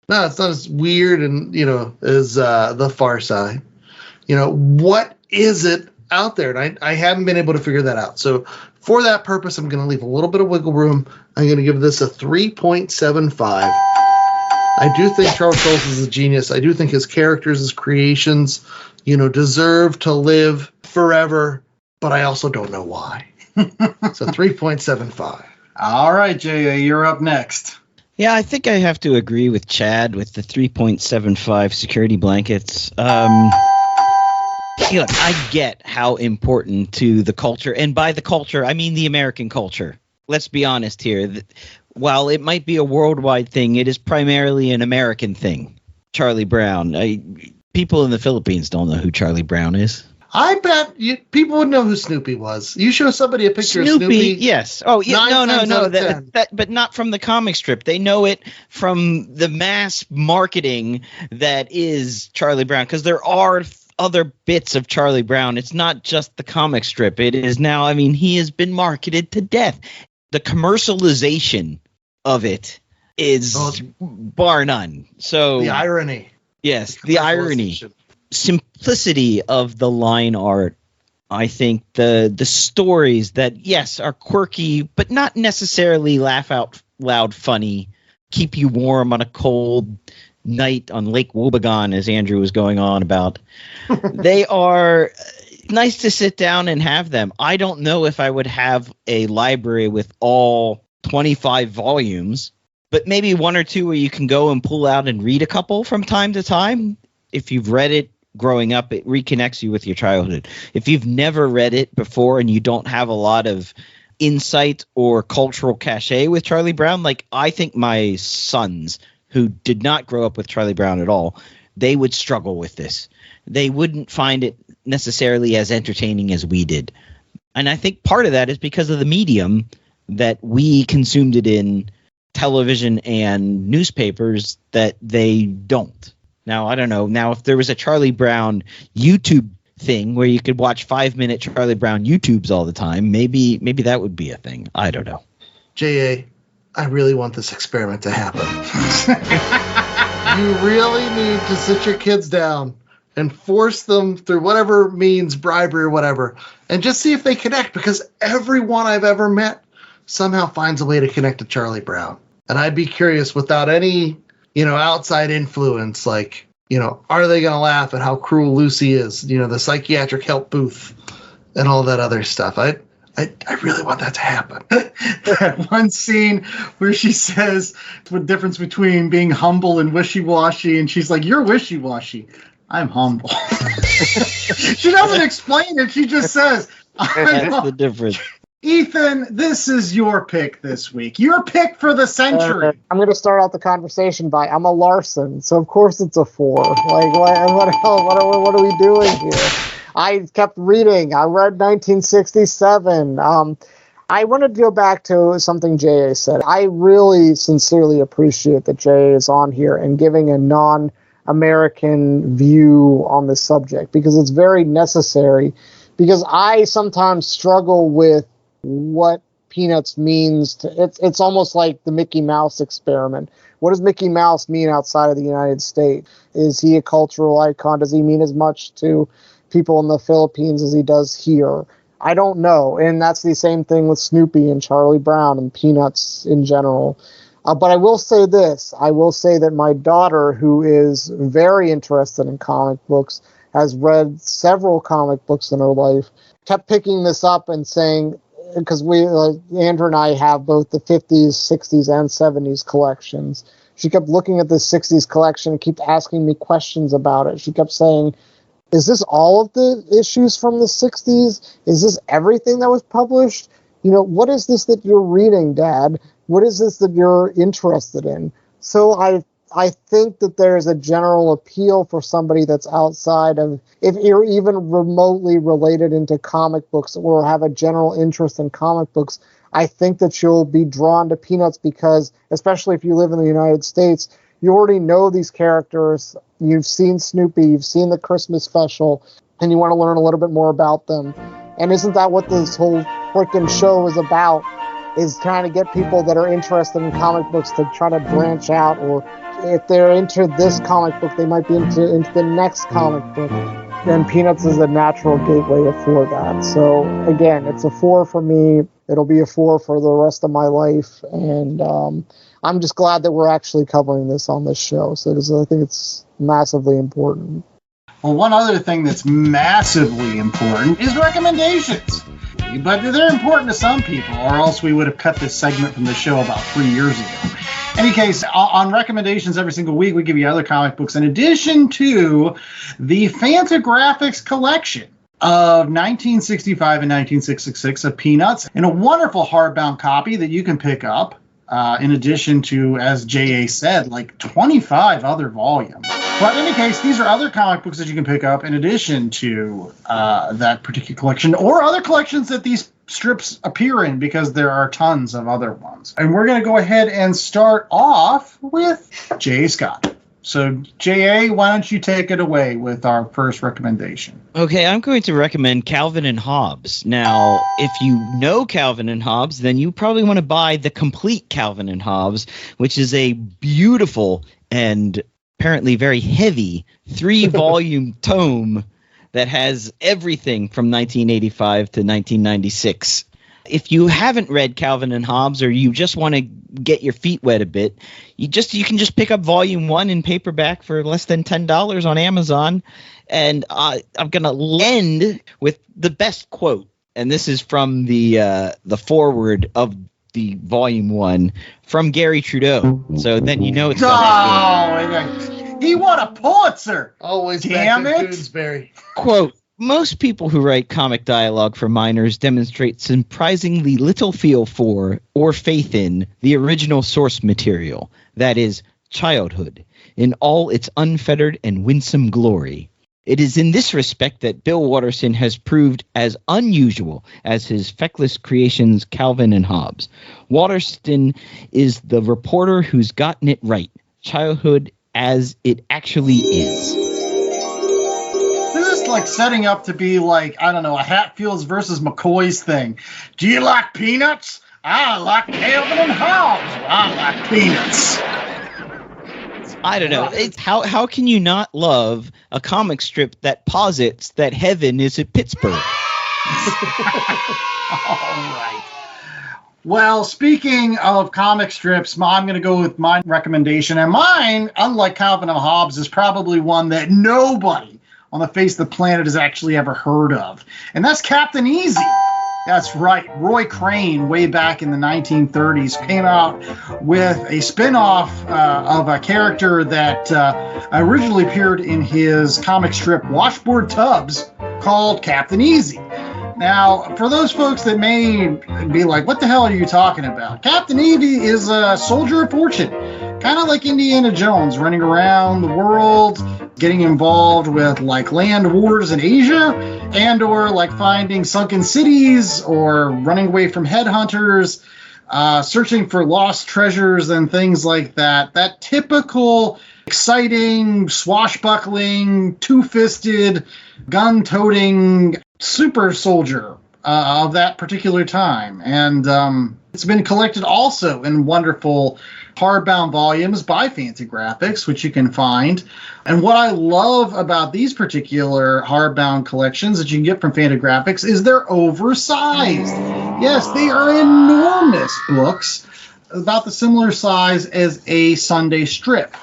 [SPEAKER 4] No, it's not as weird and, as The Far Side. What is it out there? And I haven't been able to figure that out. So for that purpose, I'm going to leave a little bit of wiggle room. I'm going to give this a 3.75. I do think Charles Schulz is a genius. I do think his characters, his creations, deserve to live forever, but I also don't know why. So 3.75.
[SPEAKER 2] All right, J.A., you're up next.
[SPEAKER 3] Yeah, I think I have to agree with Chad with the 3.75 security blankets. Look, I get how important to the culture, and by the culture, I mean the American culture. Let's be honest here. While it might be a worldwide thing, it is primarily an American thing. Charlie Brown. People in the Philippines don't know who Charlie Brown is.
[SPEAKER 4] I bet people would know who Snoopy was. You show somebody a picture of Snoopy.
[SPEAKER 3] Yes. Oh, yeah. No. But not from the comic strip. They know it from the mass marketing that is Charlie Brown, because there are other bits of Charlie Brown. It's not just the comic strip. It is now. He has been marketed to death. The commercialization of it is bar none. So
[SPEAKER 4] the irony.
[SPEAKER 3] Yes, the irony. Simplicity of the line art. I think the stories that, yes, are quirky, but not necessarily laugh out loud funny, keep you warm on a cold night on Lake Wobegon, as Andrew was going on about. They are nice to sit down and have them. I don't know if I would have a library with all 25 volumes, but maybe 1 or 2 where you can go and pull out and read a couple from time to time. If you've read it growing up, it reconnects you with your childhood. If you've never read it before and you don't have a lot of insight or cultural cachet with Charlie Brown, like I think my sons who did not grow up with Charlie Brown at all, they would struggle with this. They wouldn't find it necessarily as entertaining as we did. And I think part of that is because of the medium that we consumed it in, television and newspapers, that they don't. Now, I don't know. Now, if there was a Charlie Brown YouTube thing where you could watch 5-minute Charlie Brown YouTubes all the time, maybe that would be a thing. I don't know.
[SPEAKER 4] J.A., I really want this experiment to happen. You really need to sit your kids down and force them through whatever means, bribery or whatever, and just see if they connect, because everyone I've ever met somehow finds a way to connect to Charlie Brown. And I'd be curious, without any, outside influence, like, are they going to laugh at how cruel Lucy is, the psychiatric help booth and all that other stuff. I really want that to happen.
[SPEAKER 2] That one scene where she says the difference between being humble and wishy-washy, and she's like, "You're wishy-washy. I'm humble." She doesn't explain it. She just says,
[SPEAKER 3] "That's the difference."
[SPEAKER 2] Ethan, this is your pick this week. Your pick for the century.
[SPEAKER 5] I'm going to start out the conversation by, I'm a Larson, so of course it's a 4. Like, what are we doing here? I kept reading. I read 1967. I wanted to go back to something J.A. said. I really sincerely appreciate that J.A. is on here and giving a non-American view on this subject, because it's very necessary, because I sometimes struggle with what Peanuts means to, it's almost like the Mickey Mouse experiment. What does Mickey Mouse mean outside of the United States? Is he a cultural icon? Does he mean as much to people in the Philippines as he does here? I don't know. And that's the same thing with Snoopy and Charlie Brown and Peanuts in general. But I will say this. I will say that my daughter, who is very interested in comic books, has read several comic books in her life, kept picking this up and saying, because Andrew and I have both the 50s, 60s, and 70s collections. She kept looking at the 60s collection and kept asking me questions about it. She kept saying, is this all of the issues from the 60s? Is this everything that was published? You know, what is this that you're reading, Dad? What is this that you're interested in? So I think that there's a general appeal for somebody that's outside of, if you're even remotely related into comic books or have a general interest in comic books, I think that you'll be drawn to Peanuts because, especially if you live in the United States, you already know these characters. You've seen Snoopy, you've seen the Christmas special, and you want to learn a little bit more about them. And isn't that what this whole freaking show is about? Is trying to get people that are interested in comic books to try to branch out, or if they're into this comic book, they might be into the next comic book. And Peanuts is a natural gateway for that. So again, it's a 4 for me. It'll be a 4 for the rest of my life. And I'm just glad that we're actually covering this on this show. So I think it's massively important.
[SPEAKER 2] Well, one other thing that's massively important is recommendations. But they're important to some people, or else we would have cut this segment from the show about 3 years ago. In any case, on recommendations every single week, we give you other comic books in addition to the Fantagraphics collection of 1965 and 1966 of Peanuts in a wonderful hardbound copy that you can pick up. In addition to, as J.A. said, like 25 other volumes. But in any case, these are other comic books that you can pick up in addition to that particular collection, or other collections that these strips appear in, because there are tons of other ones. And we're going to go ahead and start off with J.A. Scott. So, J.A., why don't you take it away with our first recommendation?
[SPEAKER 3] Okay, I'm going to recommend Calvin and Hobbes. Now, if you know Calvin and Hobbes, then you probably want to buy the complete Calvin and Hobbes, which is a beautiful and apparently very heavy 3-volume tome that has everything from 1985 to 1996. If you haven't read Calvin and Hobbes, or you just want to get your feet wet a bit, you can just pick up Volume 1 in paperback for less than $10 on Amazon. And I'm going to end with the best quote, and this is from the foreword of the Volume 1 from Gary Trudeau. So then you know it's
[SPEAKER 2] he won a Pulitzer.
[SPEAKER 4] Always
[SPEAKER 2] damn
[SPEAKER 4] back to
[SPEAKER 2] it.
[SPEAKER 4] Doonesbury.
[SPEAKER 3] Quote, most people who write comic dialogue for minors demonstrate surprisingly little feel for or faith in the original source material, that is, childhood, in all its unfettered and winsome glory. It is in this respect that Bill Watterson has proved as unusual as his feckless creations Calvin and Hobbes. Watterson is the reporter who's gotten it right, childhood as it actually is.
[SPEAKER 2] This is like setting up to be like, I don't know, a Hatfields versus McCoy's thing. Do you like peanuts? I like Calvin and Hobbes. I like peanuts.
[SPEAKER 3] I don't know. How can you not love a comic strip that posits that heaven is at Pittsburgh?
[SPEAKER 2] All right. Well, speaking of comic strips, I'm going to go with my recommendation. And mine, unlike Calvin and Hobbes, is probably one that nobody on the face of the planet has actually ever heard of. And that's Captain Easy. That's right. Roy Crane, way back in the 1930s, came out with a spin-off of a character that originally appeared in his comic strip Washboard Tubbs called Captain Easy. Now, for those folks that may be like, what the hell are you talking about? Captain Easy is a soldier of fortune, kind of like Indiana Jones, running around the world, getting involved with like land wars in Asia, and or like finding sunken cities, or running away from headhunters, searching for lost treasures and things like that. That typical exciting, swashbuckling, two-fisted, gun-toting super soldier of that particular time. And it's been collected also in wonderful hardbound volumes by Fantagraphics, which you can find. And what I love about these particular hardbound collections that you can get from Fantagraphics is they're oversized. Yes, they are enormous books, about the similar size as a Sunday strip.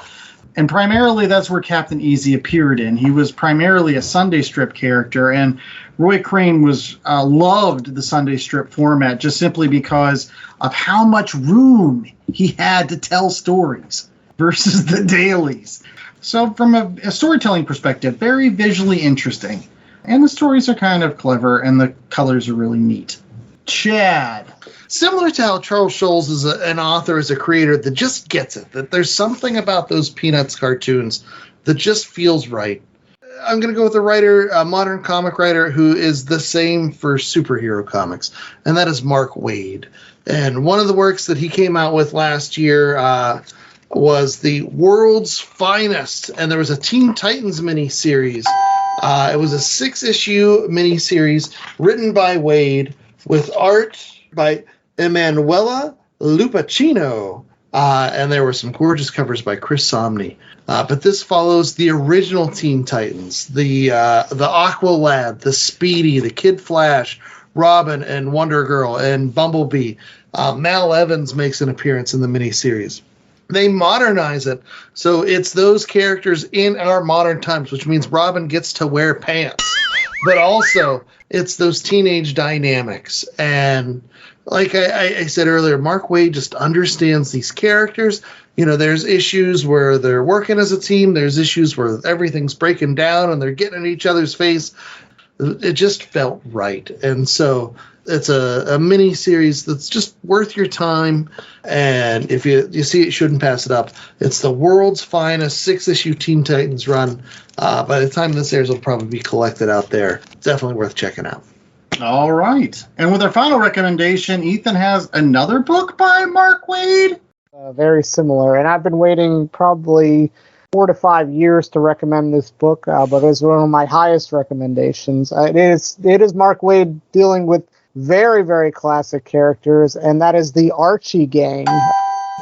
[SPEAKER 2] And primarily that's where Captain Easy appeared in. He was primarily a Sunday strip character, and Roy Crane was loved the Sunday strip format just simply because of how much room he had to tell stories versus the dailies. So from a storytelling perspective, very visually interesting. And the stories are kind of clever, and the colors are really neat. Chad.
[SPEAKER 4] Similar to how Charles Schulz is an author, as a creator that just gets it, that there's something about those Peanuts cartoons that just feels right. I'm going to go with a writer, a modern comic writer who is the same for superhero comics, and that is Mark Waid. And one of the works that he came out with last year was The World's Finest, and there was a Teen Titans miniseries. It was a 6-issue miniseries written by Waid with art by Emanuela Lupacchino. And there were some gorgeous covers by Chris Somney. But this follows the original Teen Titans, the Aqua Lad, the Speedy, the Kid Flash, Robin, and Wonder Girl, and Bumblebee. Mal Evans makes an appearance in the miniseries. They modernize it, so it's those characters in our modern times, which means Robin gets to wear pants. But also, it's those teenage dynamics. And like I said earlier, Mark Waid just understands these characters. You know, there's issues where they're working as a team. There's issues where everything's breaking down and they're getting in each other's face. It just felt right. And so it's a mini series that's just worth your time. And if you see it, you shouldn't pass it up. It's the world's finest 6-issue Teen Titans run. By the time this airs, it'll probably be collected out there. Definitely worth checking out.
[SPEAKER 2] All right. And with our final recommendation, Ethan has another book by Mark Waid.
[SPEAKER 5] Very similar. And I've been waiting probably 4 to 5 years to recommend this book, but it's one of my highest recommendations. It is Mark Waid dealing with very, very classic characters, and that is the Archie gang.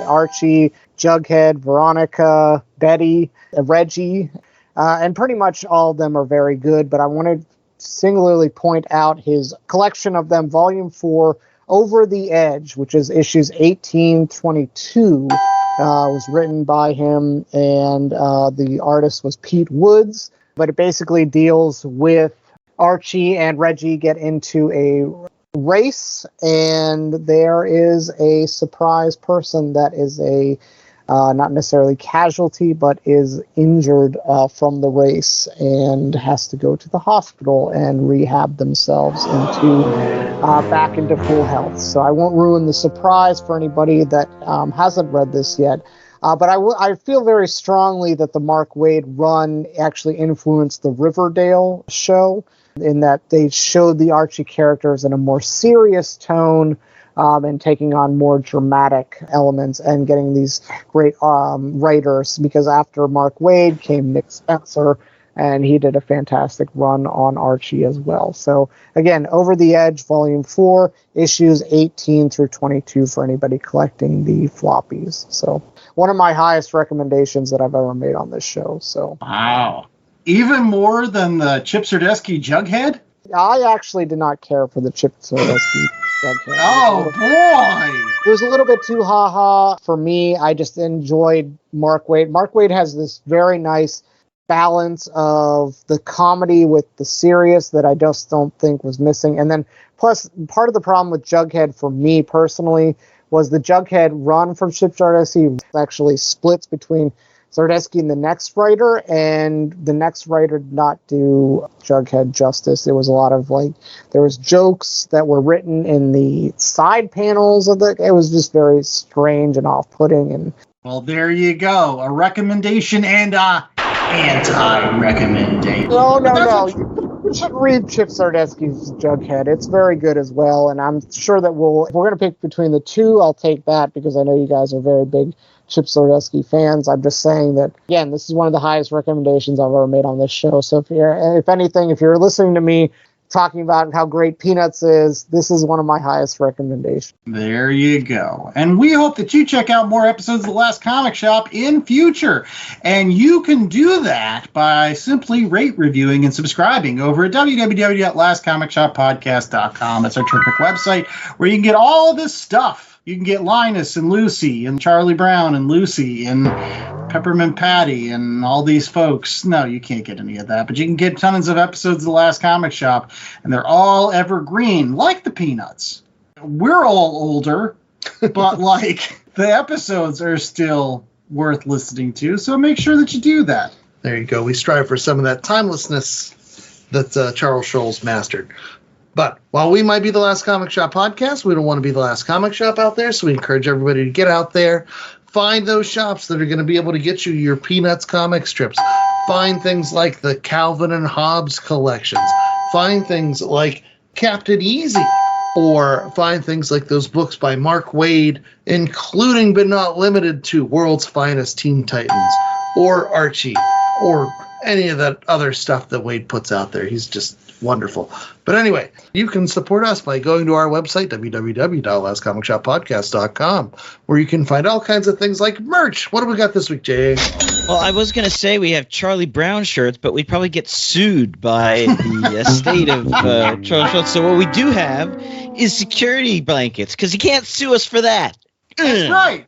[SPEAKER 5] Archie, Jughead, Veronica, Betty, Reggie, and pretty much all of them are very good, but I want to singularly point out his collection of them, Volume 4, Over the Edge, which is issues 18-22, was written by him, and the artist was Pete Woods, but it basically deals with Archie and Reggie get into a race, and there is a surprise person that is a not necessarily casualty, but is injured from the race and has to go to the hospital and rehab themselves back into full health. So I won't ruin the surprise for anybody that hasn't read this yet. But I feel very strongly that the Mark Waid run actually influenced the Riverdale show, in that they showed the Archie characters in a more serious tone, and taking on more dramatic elements and getting these great writers, because after Mark Waid came Nick Spencer, and he did a fantastic run on Archie as well. So again, Over the Edge, Volume 4, issues 18-22 for anybody collecting the floppies. So one of my highest recommendations that I've ever made on this show. So
[SPEAKER 2] wow. Even more than the Chip Zdarsky Jughead?
[SPEAKER 5] I actually did not care for the Chip Zdarsky Jughead.
[SPEAKER 2] Oh, boy!
[SPEAKER 5] It was a little bit too ha-ha for me. I just enjoyed Mark Waid. Mark Waid has this very nice balance of the comedy with the serious that I just don't think was missing. And then, plus, part of the problem with Jughead for me personally was the Jughead run from Chip Zdarsky actually splits between Zdarsky and the next writer, and the next writer did not do Jughead justice. There was a lot of there was jokes that were written in the side panels of it was just very strange and off-putting. And
[SPEAKER 2] well, there you go, a recommendation and a anti-recommendation.
[SPEAKER 5] No. You should read Chip Zdarsky's Jughead. It's very good as well, and I'm sure that if we're going to pick between the two, I'll take that, because I know you guys are very big Chip Zdarsky fans. I'm just saying that, again, this is one of the highest recommendations I've ever made on this show. So if you're listening to me talking about how great Peanuts is, this is one of my highest recommendations.
[SPEAKER 2] There you go. And we hope that you check out more episodes of The Last Comic Shop in future. And you can do that by simply rate, reviewing, and subscribing over at www.lastcomicshoppodcast.com. That's our terrific website where you can get all of this stuff. You can get Linus and Lucy and Charlie Brown and Lucy and Peppermint Patty and all these folks. No, you can't get any of that, but you can get tons of episodes of The Last Comic Shop, and they're all evergreen, like the Peanuts. We're all older, but the episodes are still worth listening to, so make sure that you do that.
[SPEAKER 4] There you go. We strive for some of that timelessness that Charles Schulz mastered. But while we might be the last comic shop podcast, we don't want to be the last comic shop out there, so we encourage everybody to get out there, find those shops that are going to be able to get you your Peanuts comic strips, find things like the Calvin and Hobbes collections, find things like Captain Easy, or find things like those books by Mark Waid, including but not limited to World's Finest Teen Titans, or Archie, or any of that other stuff that Waid puts out there. He's just wonderful. But anyway, you can support us by going to our website, www.lastcomicshoppodcast.com, where you can find all kinds of things like merch. What do we got this week, Jay?
[SPEAKER 3] Well, I was going to say we have Charlie Brown shirts, but we'd probably get sued by the estate of Charles Schulz. So what we do have is security blankets, because he can't sue us for that.
[SPEAKER 2] That's right.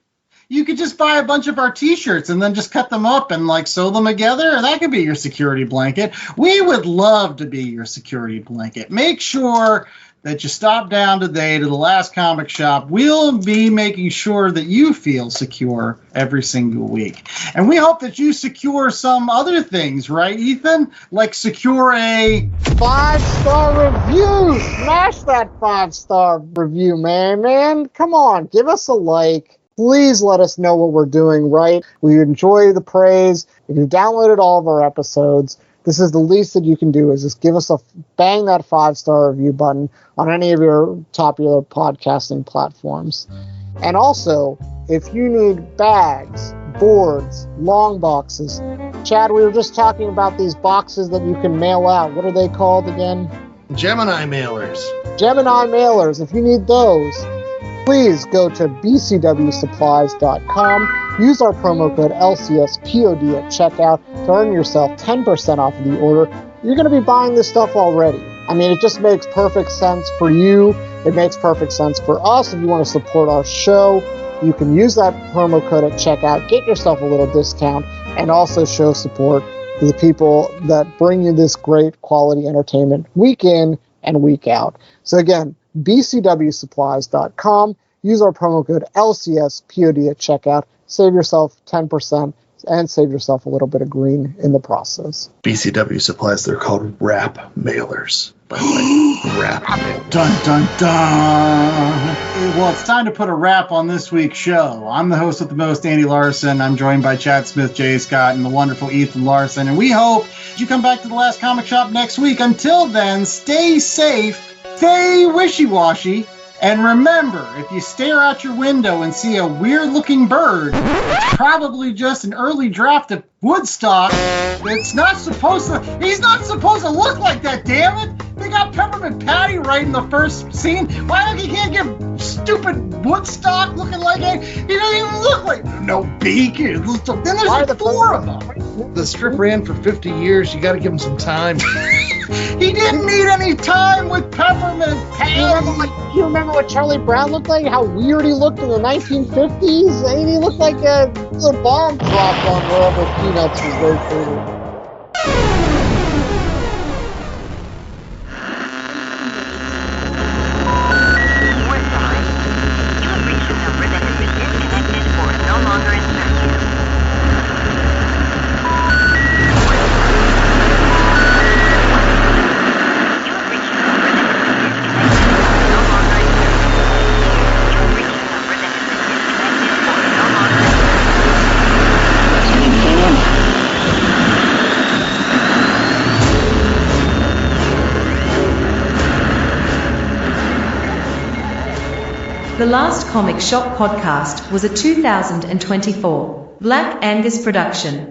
[SPEAKER 2] You could just buy a bunch of our T-shirts and then just cut them up and sew them together. That could be your security blanket. We would love to be your security blanket. Make sure that you stop down today to the Last Comic Shop. We'll be making sure that you feel secure every single week. And we hope that you secure some other things, right, Ethan? Like secure a
[SPEAKER 5] 5-star review. Smash that 5-star review, man. Come on, give us a like. Please let us know what we're doing right. We enjoy the praise. If you've downloaded all of our episodes, this is the least that you can do, is just give us bang that 5-star review button on any of your popular podcasting platforms. And also, if you need bags, boards, long boxes, Chad, we were just talking about these boxes that you can mail out. What are they called again?
[SPEAKER 4] Gemini mailers.
[SPEAKER 5] Gemini mailers. If you need those, please go to bcwsupplies.com. Use our promo code LCSPOD at checkout to earn yourself 10% off of the order. You're going to be buying this stuff already. I mean, it just makes perfect sense for you. It makes perfect sense for us. If you want to support our show, you can use that promo code at checkout, get yourself a little discount, and also show support to the people that bring you this great quality entertainment week in and week out. So again, bcwsupplies.com. Use our promo code LCSPOD at checkout. Save yourself 10% and save yourself a little bit of green in the process.
[SPEAKER 4] BCW Supplies, they're called wrap mailers, by the way. Wrap mailers.
[SPEAKER 2] Dun, dun, dun. Well, it's time to put a wrap on this week's show. I'm the host with the most, Andy Larson. I'm joined by Chad Smith, Jay Scott, and the wonderful Ethan Larson. And we hope you come back to the Last Comic Shop next week. Until then, stay safe. Stay wishy-washy, and remember, if you stare out your window and see a weird-looking bird, it's probably just an early draft of Woodstock. He's not supposed to look like that, damn it! They got Peppermint Patty right in the first scene. Why don't you can't give stupid Woodstock looking like it? He doesn't even look like no beak. Then there's four of them.
[SPEAKER 4] The strip ran for 50 years. You got to give him some time.
[SPEAKER 2] He didn't need any time with Peppermint Patty.
[SPEAKER 5] You remember what Charlie Brown looked like? How weird he looked in the 1950s? I mean, he looked like a bomb dropped on wherever Peanuts was located.
[SPEAKER 11] The Last Comic Shop podcast was a 2024 Black Angus production.